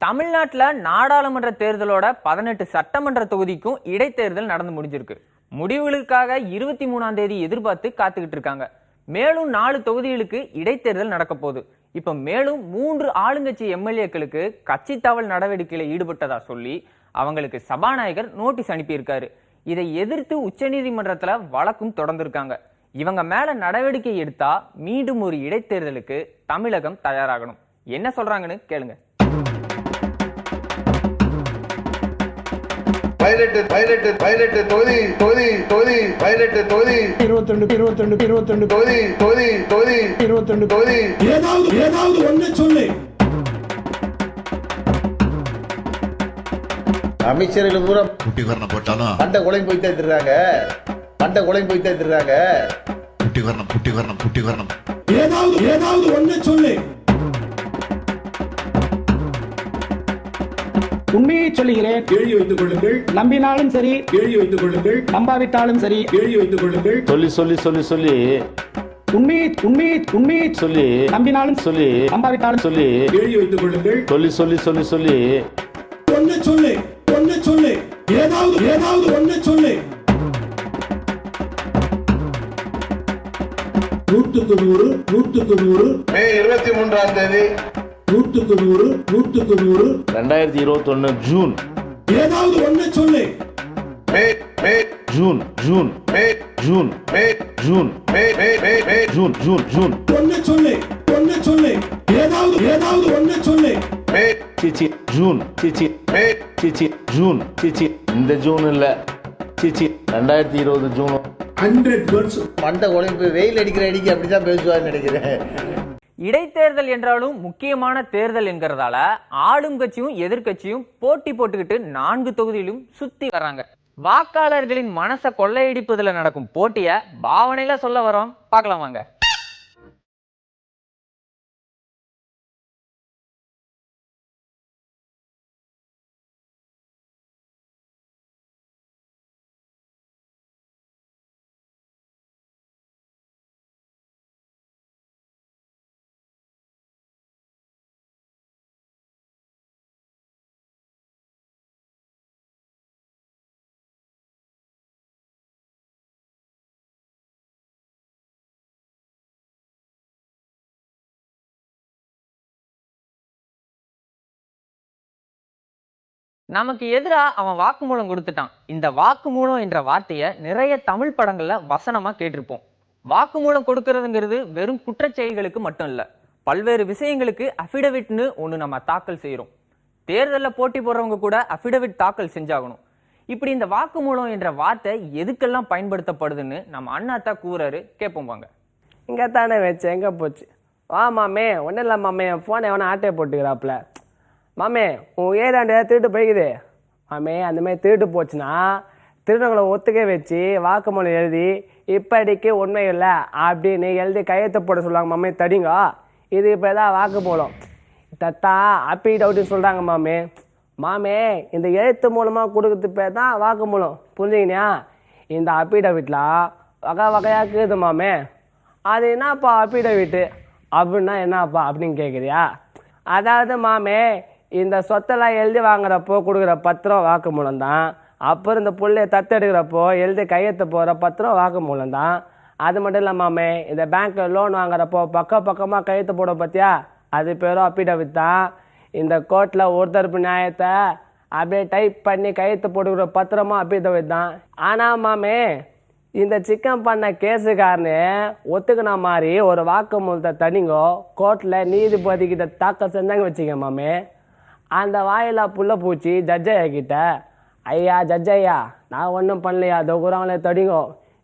தமிழ்நாட்டில் நாடாளுமன்ற தேர்தலோட 18 சட்டமன்ற தொகுதிக்கும் இடைத்தேர்தல் நடந்து முடிஞ்சிருக்கு. முடிவுகளுக்காக 23ஆம் தேதி எதிர்பார்த்து காத்துக்கிட்டு இருக்காங்க. மேலும் 4 தொகுதிகளுக்கு இடைத்தேர்தல் நடக்க போகுது. இப்ப மேலும் 3 ஆளுங்கட்சி எம்எல்ஏக்களுக்கு கட்சி தாவல் நடவடிக்கையில ஈடுபட்டதா சொல்லி அவங்களுக்கு சபாநாயகர் நோட்டீஸ் அனுப்பியிருக்காரு. இதை எதிர்த்து உச்சநீதிமன்றத்துல வழக்கும் தொடர்ந்திருக்காங்க. இவங்க மேல நடவடிக்கை எடுத்தா மீண்டும் ஒரு இடைத்தேர்தலுக்கு தமிழகம் தயாராகணும். என்ன சொல்றாங்கன்னு கேளுங்க. 18 தொகுதி 18 தொகுதி 22 தொகுதி ஏதாவது ஒண்ணு சொல்லு. அமைச்சர்கள் பூரா குட்டிகரணம் போட்டாலும் பண்டை குழம்பு போய் தேர்ந்துடுறாங்க. குட்டிகரணம் ஏதாவது ஒண்ணு சொல்லு. உண்மையை சொல்லுகிறேன், கேள்வி வைத்துக் கொள்ளுங்கள். நம்பினாலும் சரி, கேள்வி வைத்துக் கொள்ளுங்கள். நம்பாவிட்டாலும் சரி, கேள்வி வைத்துக் கொள்ளுங்கள். சொல்லி உண்மையை சொல்லி நம்பினாலும் சொல்லி நம்பாவிட்டாலும் சொல்லி கேள்வி வைத்துக் கொள்ளுங்கள். சொல்லி ஒண்ணு சொல்லு. ஏதாவது ஒண்ணு சொல்லு. 100 மே 23ஆம் தேதி 100 2021 ஜூன். ஏதாவது ஒண்ணு சொல்லு. May May June May June May June May May May May June ஒண்ணு சொல்லு. ஏதாவது ஒண்ணு சொல்லு. மே சிச்சி ஜூன் மே ஜூன் இந்த ஜூன் இல்ல, 2020 ஜூன். 100 words. பண்டை குழம்பு வெயில் அடிக்கிற அடிக்கு அப்படிதான் பேசுவான்னு நினைக்கிறேன். இடைத்தேர்தல் என்றாலும் முக்கியமான தேர்தல் என்கிறதால ஆளும் கட்சியும் எதிர்கட்சியும் போட்டி போட்டுக்கிட்டு 4 தொகுதியிலும் சுத்தி வர்றாங்க. வாக்காளர்களின் மனசை கொள்ளையடிப்பதில் நடக்கும் போட்டிய பாவனையில சொல்ல வரோம், பார்க்கலாம் வாங்க. நமக்கு எதிரா அவன் வாக்குமூலம் கொடுத்துட்டான். இந்த வாக்குமூலம் என்ற வார்த்தையை நிறைய தமிழ் படங்கள்ல வசனமா கேட்டிருப்போம். வாக்குமூலம் கொடுக்கறதுங்கிறது வெறும் குற்றச்செயல்களுக்கு மட்டும் இல்ல, பல்வேறு விஷயங்களுக்கு அஃபிடவிட்னு ஒண்ணு நம்ம தாக்கல் செய்யறோம். தேர்தலில் போட்டி போடுறவங்க கூட அஃபிடவிட் தாக்கல் செஞ்சாகணும். இப்படி இந்த வாக்குமூலம் என்ற வார்த்தை எதுக்கெல்லாம் பயன்படுத்தப்படுதுன்னு நம்ம அண்ணாத்தா கூறாரு, கேட்போம் வாங்க. இங்கே தானே வச்சேன், எங்கே போச்சு? வா மாமே. ஒன்றும் இல்லை மாமே, என் ஃபோனை எவனா ஆட்டையை போட்டுக்கிறாப்புல. மாமே, உன் ஏதாண்டு திருட்டு போய்க்குது மாமே. அந்தமாதிரி திருட்டு போச்சுன்னா திருடங்களை ஒத்துக்க வச்சு வாக்குமூலம் எழுதி இப்படிக்கு உண்மை இல்லை அப்படின்னு எழுதி கையெழுத்து போட சொல்லுவாங்க மாமே. தடிங்க, இது இப்போ தான் வாக்குமூலம். தத்தா அப்பி டவுட்டுன்னு சொல்கிறாங்க மாமே. மாமே, இந்த எழுத்து மூலமாக கொடுக்குறது பேர் தான் வாக்குமூலம், புரிஞ்சுக்கினியா? இந்த அப்பிடவிட்ல வகையாக இருக்குது மாமே. அது என்னப்பா அப்பிடவிட்டு அப்படின்னா என்னப்பா அப்படின்னு கேட்குறியா? அதாவது மாமே, இந்த சொத்தெல்லாம் எழுதி வாங்குறப்போ கொடுக்குற பத்திரம் வாக்குமூலம் தான். அப்புறம் இந்த பிள்ளைய தத்தெடுக்கிறப்போ எழுதி கையெழுத்து போகிற பத்திரம் வாக்குமூலம் தான். அது மட்டும் இல்லை மாமே, இந்த பேங்க்கில் லோன் வாங்குறப்போ பக்கமாக கையெழுத்து போட பார்த்தியா, அது பேரும் அப்பிடவிட் தான். இந்த கோர்ட்டில் ஒரு தரப்பு நியாயத்தை அப்படியே டைப் பண்ணி கையெழுத்து போட்டுக்கிற பத்திரமா அப்பிடவிட் தான். ஆனால் மாமே, இந்த சிக்கன் பண்ண கேஸுக்காரனு ஒத்துக்கின மாதிரி ஒரு வாக்குமூலத்தை தனிங்கோ கோர்ட்டில் நீதிபதிக்கிட்ட தாக்கல் செஞ்சாங்க வச்சுக்க மாமே. அந்த வாயிலா புள்ள பூச்சி ஜட்ஜையா கிட்ட, ஐயா ஜட்ஜையா, நான் ஒன்றும் பண்ணலையா, தொகுறாங்களே தடிங்கோ,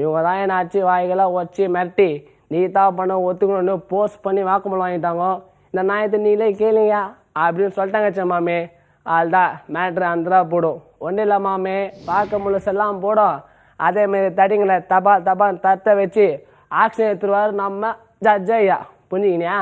இவங்க தான் என்ன ஆச்சு வாய்களாக வச்சு மிரட்டி நீ தான் பண்ண ஒத்துக்கணும்னு போஸ்ட் பண்ணி வாக்குமூலம் வாங்கிட்டாங்க. இந்த நியாயத்தை நீங்களே கேளுங்க அப்படின்னு சொல்லிட்டாங்க மாமே. அதுதான் மேட்ரு அந்த போடும். ஒன்றும் இல்லை மாமே, வாக்குமூலம் செல்லாம் போடும். அதேமாரி தடிங்களை தபால் தத்த வச்சு ஆக்ஷன் எடுத்துருவார் நம்ம ஜட்ஜையா, புரிஞ்சுக்கினியா?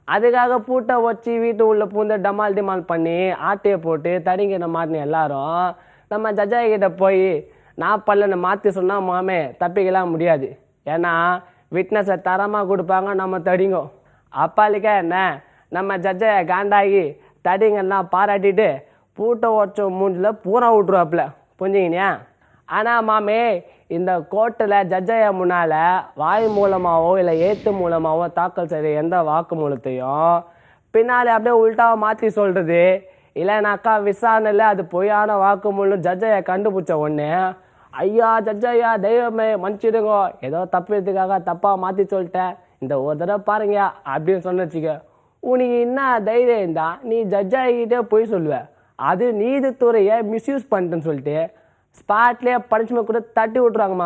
அதுக்காக பூட்டை வச்சு வீட்டு உள்ள பூந்து டிமால் பண்ணி ஆட்டையை போட்டு தடிங்கிற மாட்டின எல்லாரும் நம்ம ஜட்ஜாயிட்ட போய் நான் பல்லனை மாற்றி சொன்னால் மாமே தப்பிக்கலாம் முடியாது. ஏன்னா விட்னஸை தரமாக கொடுப்பாங்க நம்ம தடிங்கோ. அப்பாலிக்கா என்ன நம்ம ஜட்ஜை காண்டாகி தடிங்கெல்லாம் பாராட்டிட்டு பூட்டை உடச்ச மூஞ்சில் பூரா விட்ருவாப்புல புரிஞ்சுக்கினியா. ஆனால் மாமே இந்த கோர்ட்டில் ஜட்ஜையா முன்னால் வாய் மூலமாகவோ இல்லை ஏற்று மூலமாகவோ தாக்கல் செய்கிற எந்த வாக்குமூலத்தையும் பின்னாலே அப்படியே உள்டாவை மாற்றி சொல்கிறது இல்லைனாக்கா விசாரணையில் அது பொய்யான வாக்குமூலம் ஜட்ஜையா கண்டுபிடிச்ச உடனே ஐயா ஜட்ஜையா தெய்வமே மன்னிச்சிடுங்க ஏதோ தப்புறதுக்காக தப்பாக மாற்றி சொல்லிட்டேன் இந்த ஒரு தடவை பாருங்க அப்படின்னு சொன்ன வச்சுக்க உனக்கு என்ன தைரியம் இருந்தா நீ ஜட்ஜாகிட்டே போய் சொல்லுவ அது நீதித்துறையை மிஸ்யூஸ் பண்ணிட்டேன்னு சொல்லிட்டு ஸ்பாட்லேயே பனிஷ்மெண்ட் கூட தட்டி விட்ருவாங்க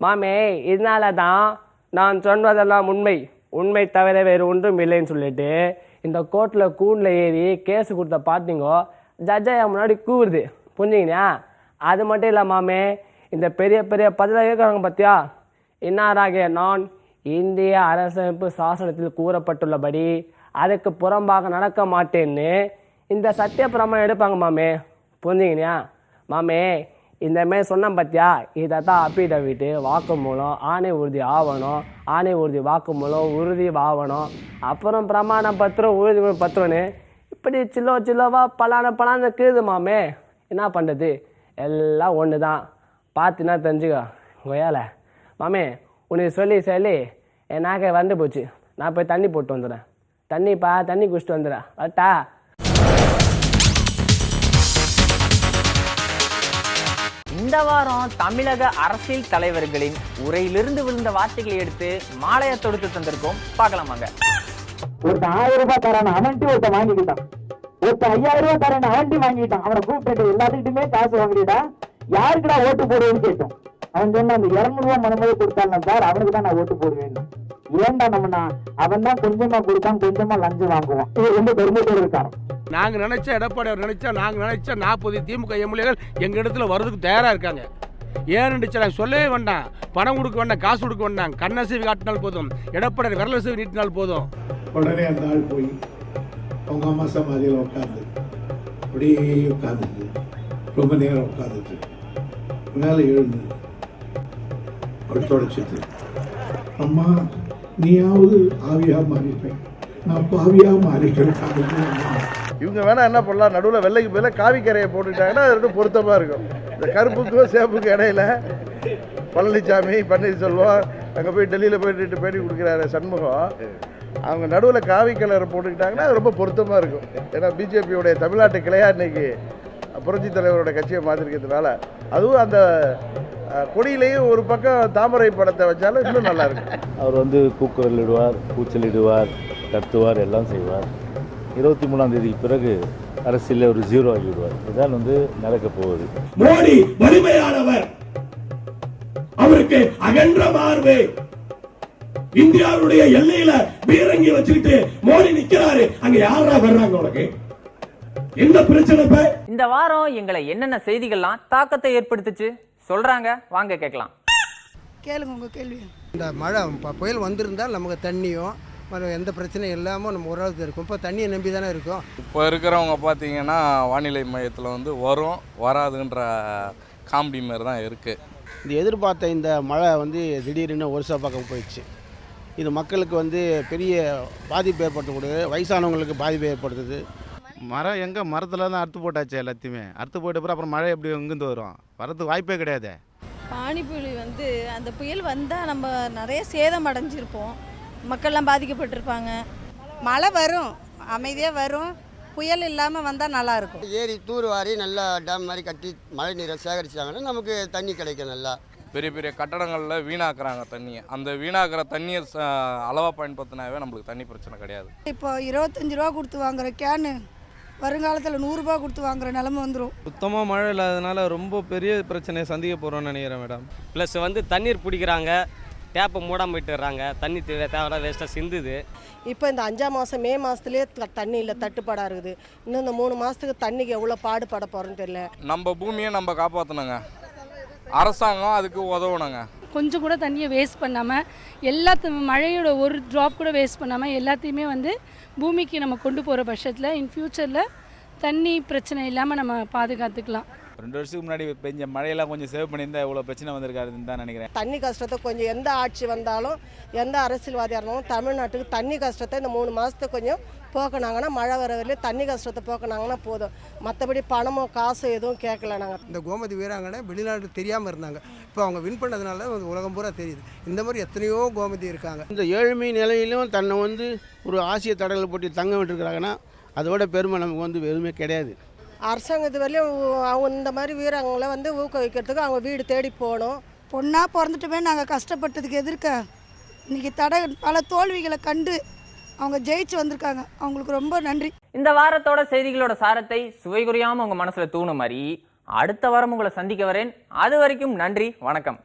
மாமே இதனால தான் நான் சொன்னதெல்லாம் உண்மை தவிர வேறு ஒன்றும் இல்லைன்னு சொல்லிட்டு இந்த கோர்ட்டில் கூண்டில் ஏறி கேஸ் கொடுத்த பார்த்தீங்கோ ஜட்ஜையா முன்னாடி கூவுது புரிஞ்சுக்கினியா. அது மட்டும் இல்லை மாமே இந்த பெரிய பெரிய பதிலாக இருக்கிறாங்க பார்த்தியா இன்னாராகிய நான் இந்திய அரசமைப்பு சாசனத்தில் கூறப்பட்டுள்ளபடி அதுக்கு புறம்பாக நடக்க மாட்டேன்னு இந்த சத்திய பிரமாணம் எடுப்பாங்க மாமே புரிஞ்சுக்கினியா. மாமே இந்த மாதிரி சொன்னேன் பார்த்தியா இதை தான் அப்பிடவிட்டு வாக்குமூலம் ஆணை உறுதி ஆவணம் ஆணை உறுதி வாக்குமூலம் உறுதி ஆவணம் அப்புறம் பிரமாண பத்திரம் உறுதி பத்திரம்னு இப்படி சில்லோவா பலான கீழுது மாமே. என்ன பண்ணுறது எல்லாம் ஒன்று தான் பார்த்தினா தெரிஞ்சுக்கோ கொய்யால. மாமே உனக்கு சொல்லி என் நாக்கை வந்து போச்சு. நான் போய் தண்ணி போட்டு வந்துடுறேன். தண்ணி குடிச்சிட்டு வந்துடுறேன் வரட்டா. இந்த வாரம் தமிழக அரசியல் தலைவர்களின் உரையிலிருந்து விழுந்த வார்த்தைகளை எடுத்து மாலையை தொடுத்து தந்திருக்கோம், பார்க்கலாமாங்க. ஒருத்தன் 1000 ரூபாய் தரான் அவன்ட்டு ஒருத்தன் வாங்கிக்கிட்டான். ஒருத்தன் 5000 ரூபாய் தரான் அவன்ட்டு வாங்கிட்டான். அவனை கூப்பிட்டு எல்லாத்துக்கிட்டுமே காசு வாங்கிட்டா யாருக்குடா ஓட்டு போடுவேன்னு கேட்டோம். அவன் சொன்ன அந்த 200 ரூபாய் மனமொழி கொடுத்தாலும் சார் அவனுக்கு தான் நான் ஓட்டு போடுவேன். ஏன்டா நம்மனா அவன் தான் கொஞ்சமா கொடுத்தான் கொஞ்சமா லஞ்சம் வாங்குவான். இது ரொம்ப பெருமையோடு இருக்கான். நாங்க நினைச்ச எடப்பாடி அவர் நினைச்சா நாங்க நினைச்ச 40 திமுக எம்எல்ஏகள் எங்க இடத்துல வர்றதுக்கு தயாரா இருக்காங்க. ஏன்னு நாங்கள் சொல்லவே வேண்டாம், பணம் கொடுக்க வேண்டாம், காசு கொடுக்க வேண்டாம், கண்ணசீவி காட்டினால் போதும், எடப்பாடி விரலசீவி நீட்டினால் போதும். உடனே அந்த ஆள் போய் அவங்க அம்மா சமாதியில் உட்காந்து அப்படியே உட்காந்துட்டு ரொம்ப நேரம் உட்காந்துட்டு மேலே எழுந்து அப்படி தொடச்சிட்டு அம்மா நீயாவது ஆவியா மாறிட்டேன் நான் பாவியா மாறிட்டேன். இவங்க வேணா என்ன பண்ணலாம், நடுவில் வெள்ளைக்கு மேலே காவிக்கரையை போட்டுக்கிட்டாங்கன்னா அது ரெண்டும் பொருத்தமாக இருக்கும். இந்த கருப்புக்கும் சேப்புக்கும் இடையில பழனிசாமி பன்னீர்செல்வம் அங்கே போய் டெல்லியில் போயிட்டு பேட்டி கொடுக்குறாரு சண்முகம், அவங்க நடுவில் காவி கலரை போட்டுக்கிட்டாங்கன்னா அது ரொம்ப பொருத்தமாக இருக்கும். ஏன்னா பிஜேபியோடைய தமிழ்நாட்டு கிளையா இன்னைக்கு புரட்சி தலைவரோட கட்சியை மாற்றிருக்கிறதுனால அதுவும் அந்த கொடியிலையும் ஒரு பக்கம் தாமரை படத்தை வச்சாலும் இன்னும் நல்லா இருக்கும். அவர் வந்து கூக்குரலிடுவார், கூச்சலிடுவார், கத்துவார், எல்லாம் செய்வார். 23ஆம் தேதிக்கு பிறகு அரசியலில் ஒரு 0 ஆகிவிடுவார். இதுதான் வந்து நடக்க போகுது. மோடி வலிமையானவர், அவருக்கு அகன்ற மார்பு, இந்தியாவுடைய எல்லையில பீரங்கி வச்சுக்கிட்டு மோடி நிக்கிறாரு. அங்க யாரா வர்றாங்க உனக்கு என்ன பிரச்சனை? இந்த வாரம் எங்களை என்னென்ன செய்திகள்லாம் தாக்கத்தை ஏற்படுத்துச்சு சொல்றாங்க, வாங்க கேட்கலாம். கேளுங்க உங்க கேள்வி. இந்த மழை புயல் வந்திருந்தால் நமக்கு தண்ணியும் எந்த பிரச்சனையும் இல்லாமல் நம்ம ஓரளவுக்கு இருக்கும். இப்போ தண்ணியை நம்பி தானே இருக்கும். இப்போ இருக்கிறவங்க பார்த்தீங்கன்னா வானிலை மையத்தில் வந்து வரும் வராதுன்ற காமெடி மாதிரி தான் இருக்குது. இந்த எதிர்பார்த்த இந்த மழை வந்து திடீர்னு ஒரிசா பக்கம் போயிடுச்சு. இது மக்களுக்கு வந்து பெரிய பாதிப்பு ஏற்படுத்தக்கூடியது, வயசானவங்களுக்கு பாதிப்பு ஏற்படுத்துது. மரம் எங்கே மரத்தில் தான் அறுத்து போட்டாச்சு, எல்லாத்தையுமே அறுத்து போயிட்ட அப்புறம் மழை எப்படி எங்கேருந்து வரும்? வரதுக்கு வாய்ப்பே கிடையாது. பானிப்புயல் வந்து அந்த புயல் வந்தால் நம்ம நிறைய சேதம் அடைஞ்சிருப்போம், மக்கள்லாம் பாதிக்கப்பட்டிருப்பாங்க. மழை வரும், அமைதியாக வரும், புயல் இல்லாமல் வந்தால் நல்லாயிருக்கும். ஏரி தூர்வாரி நல்லா டேம் மாதிரி கட்டி மழை நீரை சேகரிச்சாங்கன்னா நமக்கு தண்ணி கிடைக்கும். நல்லா பெரிய பெரிய கட்டடங்களில் வீணாக்குறாங்க தண்ணியை. அந்த வீணாக்குற தண்ணியை அளவாக பயன்படுத்தினாவே நம்மளுக்கு தண்ணி பிரச்சனை கிடையாது. இப்போ 25 ரூபா கொடுத்து வாங்குற கேனு வருங்காலத்தில் 100 ரூபா கொடுத்து வாங்குற நிலைமை வந்துடும். சுத்தமாக மழை இல்லாதனால ரொம்ப பெரிய பிரச்சனையை சந்திக்க போகிறோம்னு நினைக்கிறேன் மேடம். ப்ளஸ் வந்து தண்ணீர் பிடிக்கிறாங்க, டேப்பை மூடாமல் விட்டுறாங்க, தண்ணி தேவையான வேஸ்ட்டாக சிந்துது. இப்போ இந்த 5ஆம் மாதம் மே மாதத்துலேயே தண்ணி இல்லை, தட்டுப்பாடாக இருக்குது. இன்னும் இந்த 3 மாதத்துக்கு தண்ணிக்கு எவ்வளோ பாடுபட போகிறோன்னு தெரியல. நம்ம பூமியை நம்ம காப்பாற்றணுங்க, அரசாங்கம் அதுக்கு உதவணுங்க. கொஞ்சம் கூட தண்ணியை வேஸ்ட் பண்ணாமல் எல்லாத்தையும் மழையோட ஒரு ட்ராப் கூட வேஸ்ட் பண்ணாமல் எல்லாத்தையுமே வந்து பூமிக்கு நம்ம கொண்டு போகிற பட்சத்தில் இன் ஃப்யூச்சரில் தண்ணி பிரச்சனை இல்லாமல் நம்ம பாதுகாத்துக்கலாம். 2 வருஷத்துக்கு முன்னாடி பெஞ்ச மழையெல்லாம் கொஞ்சம் சேவ் பண்ணியிருந்தால் இவ்வளோ பிரச்சனை வந்திருக்காருன்னு தான் நினைக்கிறேன். தண்ணி கஷ்டத்தை கொஞ்சம் எந்த ஆட்சி வந்தாலும் எந்த அரசியல்வாதியாக இருந்தாலும் தமிழ்நாட்டுக்கு தண்ணி கஷ்டத்தை இந்த 3 மாதத்தை கொஞ்சம் போக்கினாங்கன்னா மழை வர வரையிலும் தண்ணி கஷ்டத்தை போக்கினாங்கன்னா போதும். மற்றபடி பணமோ காசோ எதுவும் கேட்கல நாங்கள். இந்த கோமதி வீராங்கனை வெளிநாடு தெரியாமல் இருந்தாங்க. இப்போ அவங்க வின் பண்ணதுனால உலகம் பூரா தெரியுது. இந்த மாதிரி எத்தனையோ கோமதி இருக்காங்க. இந்த ஏழ்மை நிலையிலும் தன்னை வந்து ஒரு ஆசிய தடகளை போட்டி தங்க விட்டுருக்குறாங்கன்னா அதோட பெருமை நமக்கு வந்து எதுவுமே கிடையாது. அரசாங்கத்து வரையிலும் அவங்க இந்த மாதிரி வீராங்களை வந்து ஊக்குவிக்கிறதுக்கு அவங்க வீடு தேடி போகணும். பொண்ணாக பிறந்துட்டுமே நாங்கள் கஷ்டப்பட்டதுக்கு எதிர்க்க இன்றைக்கி பல தோல்விகளை கண்டு அவங்க ஜெயிச்சு வந்திருக்காங்க. அவங்களுக்கு ரொம்ப நன்றி. இந்த வாரத்தோட செய்திகளோட சாரத்தை சுவை குறையாம உங்க மனசுல தூண மாதிரி அடுத்த வாரம் உங்களை சந்திக்க வரேன். அது வரைக்கும் நன்றி, வணக்கம்.